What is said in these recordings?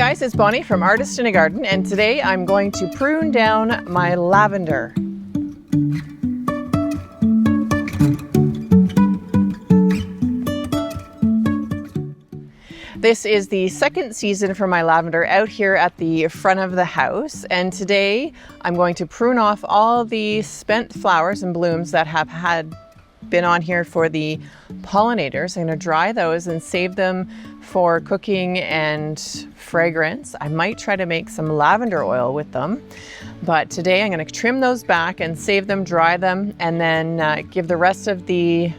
guys, it's Bonnie from Artist in a Garden, and today I'm going to prune down my lavender. This is the second season for my lavender out here at the front of the house, and today I'm going to prune off all the spent flowers and blooms that have been on here for the pollinators. I'm going to dry those and save them for cooking and fragrance. I might try to make some lavender oil with them, but today I'm going to trim those back and save them, dry them, and then give the rest of the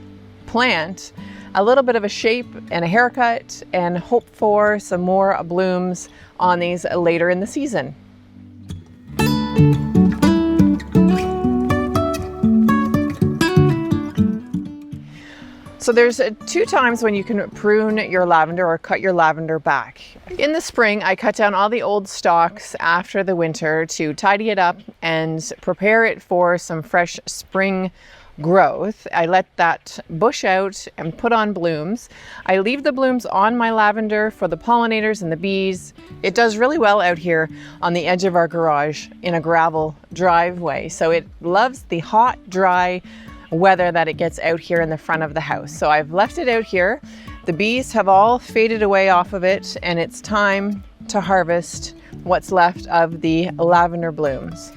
plant a little bit of a shape and a haircut, and hope for some more blooms on these later in the season. So there's two times when you can prune your lavender or cut your lavender back. In the spring, I cut down all the old stalks after the winter to tidy it up and prepare it for some fresh spring growth. I let that bush out and put on blooms. I leave the blooms on my lavender for the pollinators and the bees. It does really well out here on the edge of our garage in a gravel driveway. So it loves the hot, dry weather that it gets out here in the front of the house. So I've left it out here. The bees have all faded away off of it, and it's time to harvest what's left of the lavender blooms.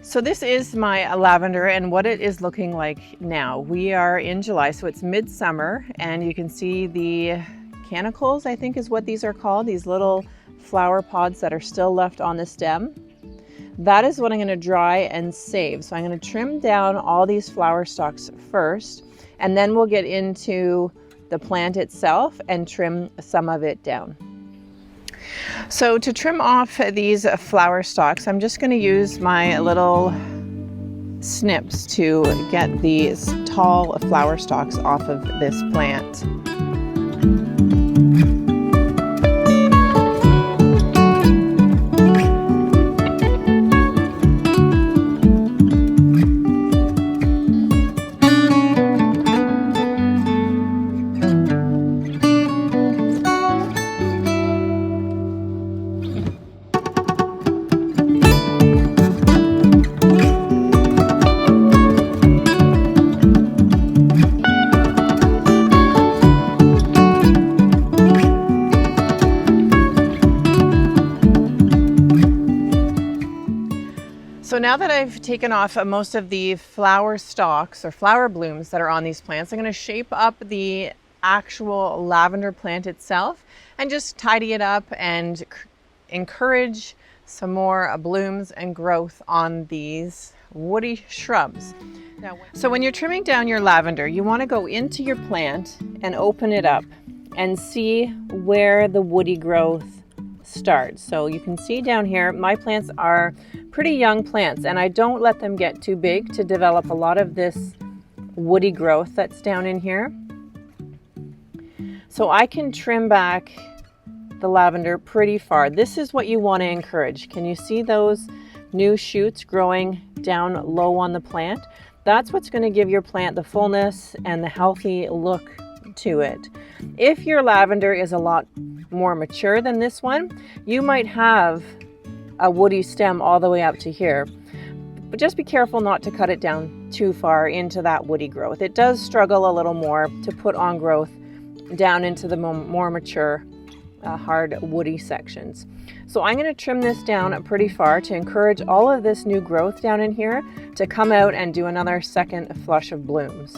So this is my lavender and what it is looking like now. We are in July, so it's midsummer, and you can see the canicles, I think is what these are called, these little flower pods that are still left on the stem. That is what I'm going to dry and save. So I'm going to trim down all these flower stalks first, and then we'll get into the plant itself and trim some of it down. So to trim off these flower stalks, I'm just going to use my little snips to get these tall flower stalks off of this plant. So now that I've taken off most of the flower stalks or flower blooms that are on these plants, I'm going to shape up the actual lavender plant itself and just tidy it up and encourage some more blooms and growth on these woody shrubs. So when you're trimming down your lavender, you want to go into your plant and open it up and see where the woody growth starts. So you can see down here, my plants are pretty young plants, and I don't let them get too big to develop a lot of this woody growth that's down in here. So I can trim back the lavender pretty far. This is what you want to encourage. Can you see those new shoots growing down low on the plant? That's what's going to give your plant the fullness and the healthy look to it. If your lavender is a lot more mature than this one, you might have a woody stem all the way up to here, but just be careful not to cut it down too far into that woody growth. It does struggle a little more to put on growth down into the more mature hard woody sections. So I'm going to trim this down pretty far to encourage all of this new growth down in here to come out and do another second flush of blooms.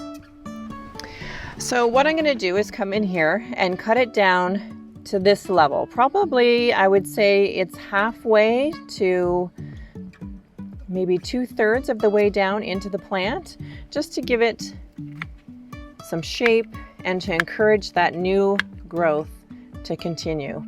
So what I'm going to do is come in here and cut it down to this level. Probably I would say it's halfway to maybe 2/3 of the way down into the plant, just to give it some shape and to encourage that new growth to continue.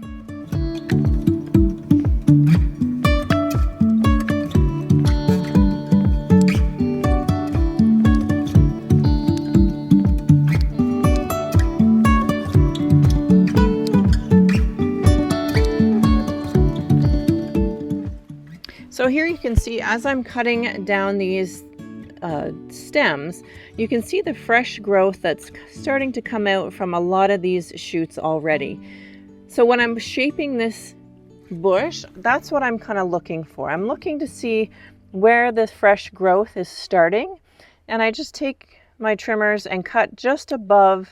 So here you can see, as I'm cutting down these stems, you can see the fresh growth that's starting to come out from a lot of these shoots already. So when I'm shaping this bush, that's what I'm kind of looking for. I'm looking to see where this fresh growth is starting, and I just take my trimmers and cut just above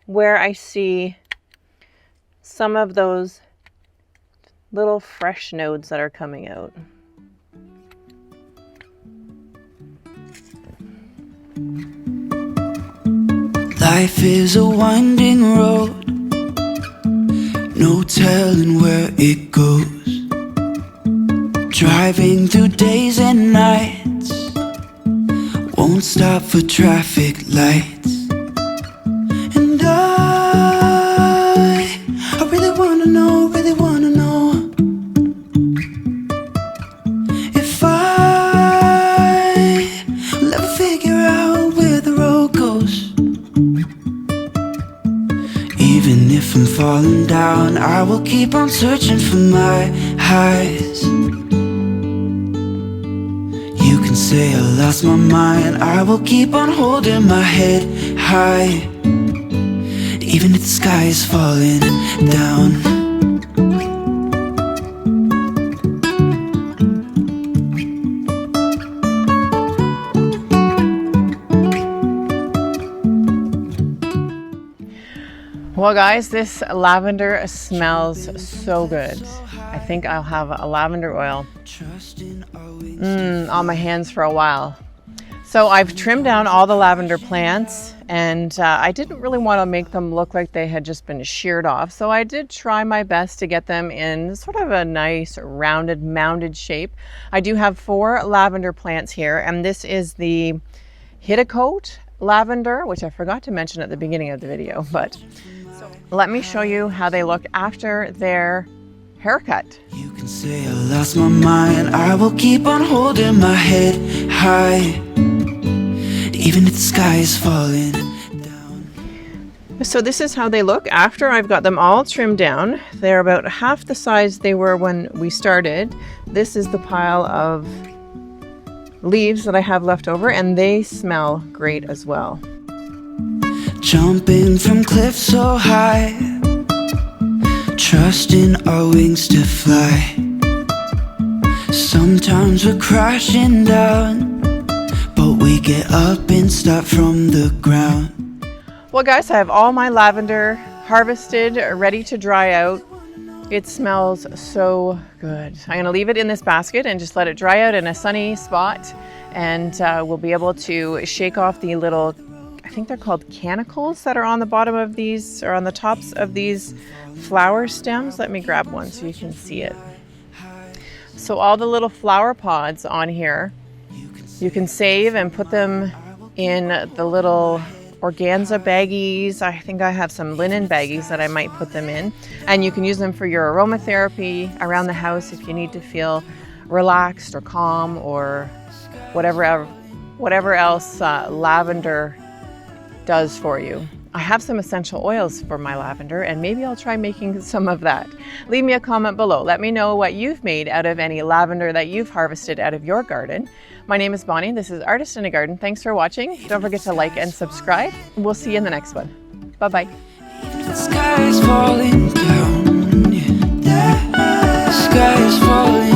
where I see some of those little fresh nodes that are coming out. Life is a winding road, no telling where it goes. Driving through days and nights, won't stop for traffic lights. And I really wanna know, if I will ever figure out where the road goes. Even if I'm falling down, I will keep on searching for my highs. You can say I lost my mind, I will keep on holding my head high, even if the sky is falling down. Well guys, this lavender smells so good. I think I'll have a lavender oil on my hands for a while. So I've trimmed down all the lavender plants, and I didn't really want to make them look like they had just been sheared off. So I did try my best to get them in sort of a nice rounded mounded shape. I do have 4 lavender plants here, and this is the Hygrometer lavender, which I forgot to mention at the beginning of the video, but let me show you how they look after their haircut. You can say I lost my mind, I will keep on holding my head high, even if the sky is falling down. So this is how they look after I've got them all trimmed down. They're about half the size they were when we started. This is the pile of leaves that I have left over, and they smell great as well. Jumping from cliffs so high, trusting our wings to fly. Sometimes we're crashing down, but we get up and start from the ground. Well guys, I have all my lavender harvested, ready to dry out. It smells so good. I'm going to leave it in this basket and just let it dry out in a sunny spot, and we'll be able to shake off the little, I think they're called canicles, that are on the bottom of these, or on the tops of these flower stems. Let me grab one so you can see it. So all the little flower pods on here, you can save and put them in the little organza baggies. I think I have some linen baggies that I might put them in, and you can use them for your aromatherapy around the house if you need to feel relaxed or calm, or whatever else lavender does for you. I have some essential oils for my lavender, and maybe I'll try making some of that. Leave me a comment below. Let me know what you've made out of any lavender that you've harvested out of your garden. My name is Bonnie. This is Artist in a Garden. Thanks for watching. Don't forget to like and subscribe. We'll see you in the next one. Bye-bye. The sky is falling down, yeah. The sky is falling